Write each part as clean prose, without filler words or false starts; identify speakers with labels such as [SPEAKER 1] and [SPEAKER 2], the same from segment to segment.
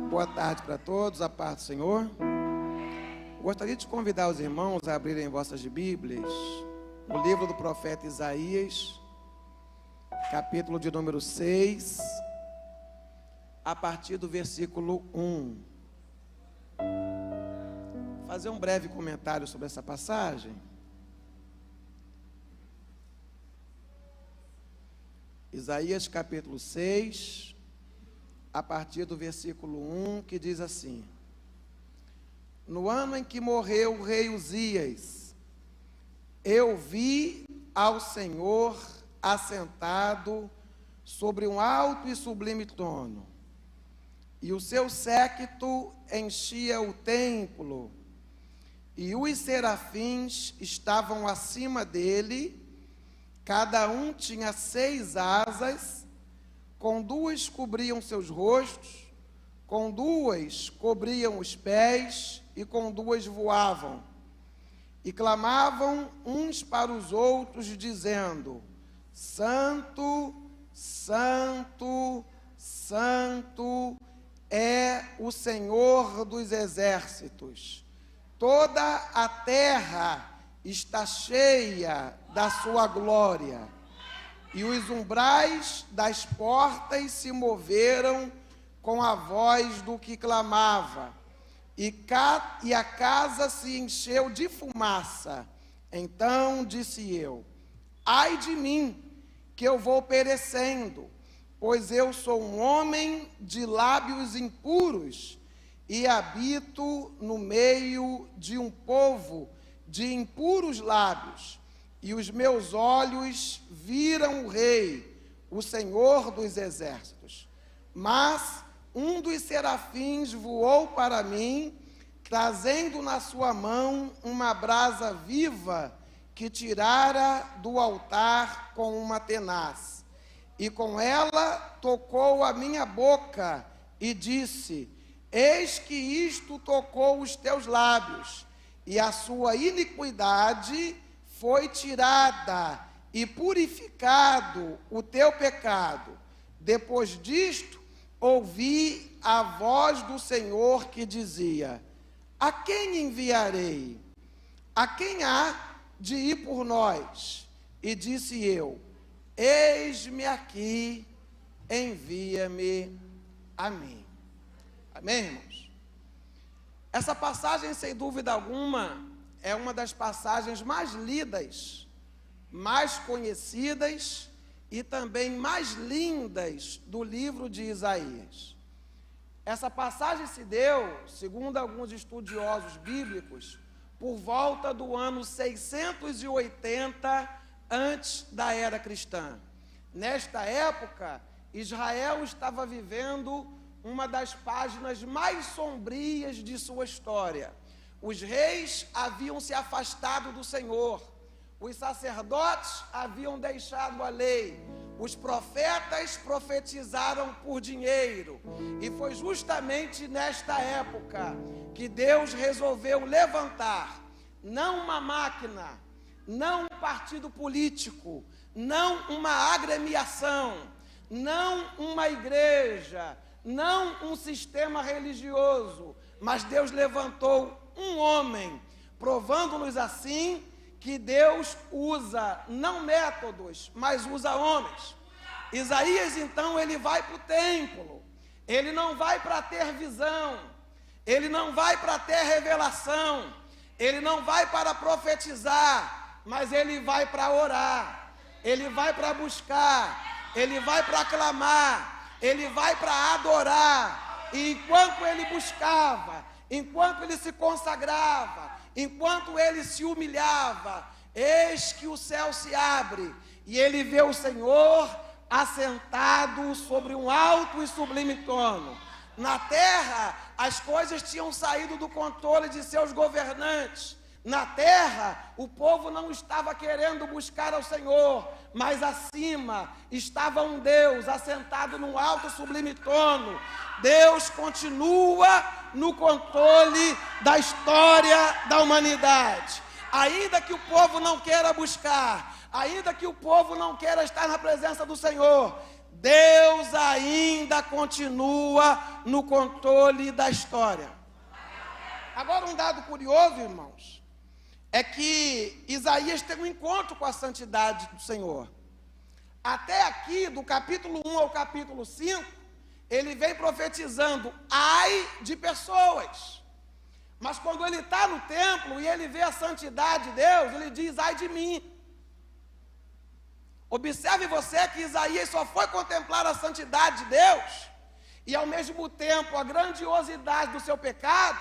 [SPEAKER 1] Boa tarde para todos, a paz do Senhor. Gostaria de convidar os irmãos a abrirem vossas Bíblias no livro do profeta Isaías, capítulo de número 6, a partir do versículo 1. Fazer um breve comentário sobre essa passagem. Isaías capítulo 6, a partir do versículo 1, que diz assim: No ano em que morreu o rei Uzias, eu vi ao Senhor assentado sobre um alto e sublime trono, e o seu séquito enchia o templo, e os serafins estavam acima dele. Cada um tinha 6 asas, com 2 cobriam seus rostos, com 2 cobriam os pés, e com 2 voavam. E clamavam uns para os outros, dizendo: Santo, Santo, Santo é o Senhor dos exércitos. Toda a terra está cheia da sua glória. E os umbrais das portas se moveram com a voz do que clamava, e a casa se encheu de fumaça. Então disse eu: ai de mim, que eu vou perecendo, pois eu sou um homem de lábios impuros, e habito no meio de um povo de impuros lábios, e os meus olhos viram o Rei, o Senhor dos exércitos. Mas um dos serafins voou para mim, trazendo na sua mão uma brasa viva que tirara do altar com uma tenaz. E com ela tocou a minha boca e disse: eis que isto tocou os teus lábios, e a sua iniquidade foi tirada, e purificado o teu pecado. Depois disto, ouvi a voz do Senhor que dizia: a quem enviarei? A quem há de ir por nós? E disse eu: eis-me aqui, envia-me a mim. Amém, irmãos? Essa passagem, sem dúvida alguma, é uma das passagens mais lidas, mais conhecidas e também mais lindas do livro de Isaías. Essa passagem se deu, segundo alguns estudiosos bíblicos, por volta do ano 680 antes da era cristã. Nesta época, Israel estava vivendo uma das páginas mais sombrias de sua história. Os reis haviam se afastado do Senhor, os sacerdotes haviam deixado a lei, os profetas profetizaram por dinheiro, e foi justamente nesta época que Deus resolveu levantar, não uma máquina, não um partido político, não uma agremiação, não uma igreja, não um sistema religioso, mas Deus levantou um homem, provando-nos assim que Deus usa não métodos, mas usa homens. Isaías, então, ele vai para o templo, ele não vai para ter visão, ele não vai para ter revelação, ele não vai para profetizar, mas ele vai para orar, ele vai para buscar, ele vai para clamar, ele vai para adorar. E enquanto ele buscava, enquanto ele se consagrava, enquanto ele se humilhava, eis que o céu se abre, e ele vê o Senhor assentado sobre um alto e sublime trono. Na terra, as coisas tinham saído do controle de seus governantes. Na terra, o povo não estava querendo buscar ao Senhor, mas acima estava um Deus assentado num alto e sublime trono. Deus continua no controle da história da humanidade. Ainda que o povo não queira buscar, ainda que o povo não queira estar na presença do Senhor, Deus ainda continua no controle da história. Agora, um dado curioso, irmãos, é que Isaías tem um encontro com a santidade do Senhor. Até aqui, do capítulo 1 ao capítulo 5, ele vem profetizando ai de pessoas. Mas quando ele está no templo e ele vê a santidade de Deus, ele diz ai de mim. Observe você que Isaías só foi contemplar a santidade de Deus e ao mesmo tempo a grandiosidade do seu pecado,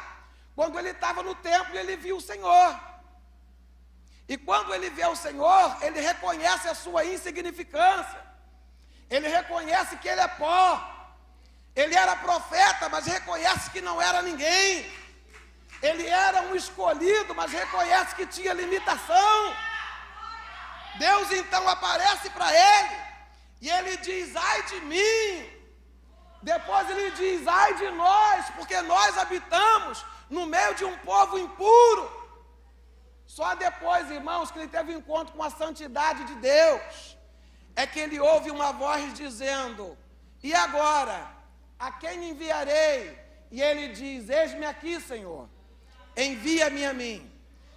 [SPEAKER 1] quando ele estava no templo e ele viu o Senhor. E quando ele vê o Senhor, ele reconhece a sua insignificância. Ele reconhece que ele é pó. Ele era profeta, mas reconhece que não era ninguém. Ele era um escolhido, mas reconhece que tinha limitação. Deus então aparece para ele e ele diz ai de mim. Depois ele diz ai de nós, porque nós habitamos no meio de um povo impuro. Só depois, irmãos, que ele teve um encontro com a santidade de Deus, é que ele ouve uma voz dizendo, e agora, a quem enviarei? E ele diz, eis-me aqui, Senhor, envia-me a mim.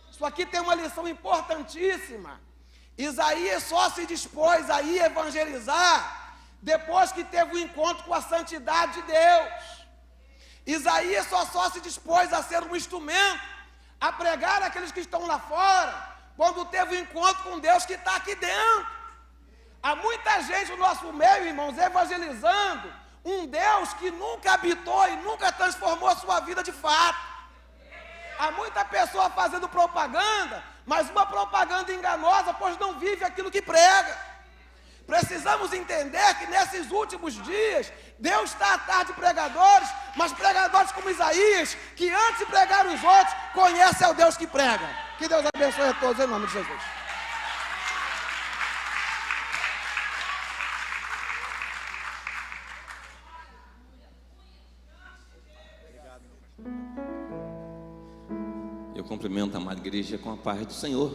[SPEAKER 1] Isso aqui tem uma lição importantíssima. Isaías só se dispôs a ir evangelizar depois que teve um encontro com a santidade de Deus. Isaías só se dispôs a ser um instrumento, a pregar aqueles que estão lá fora, quando teve um encontro com Deus que está aqui dentro. Há muita gente no nosso meio, irmãos, evangelizando um Deus que nunca habitou e nunca transformou a sua vida de fato. Há muita pessoa fazendo propaganda, mas uma propaganda enganosa, pois não vive aquilo que prega. Precisamos entender que nesses últimos dias, Deus está atrás de pregadores, mas pregadores como Isaías, que antes de pregar os outros, conhece ao Deus que prega. Que Deus abençoe a todos, em nome de Jesus.
[SPEAKER 2] Eu cumprimento a amada igreja com a paz do Senhor.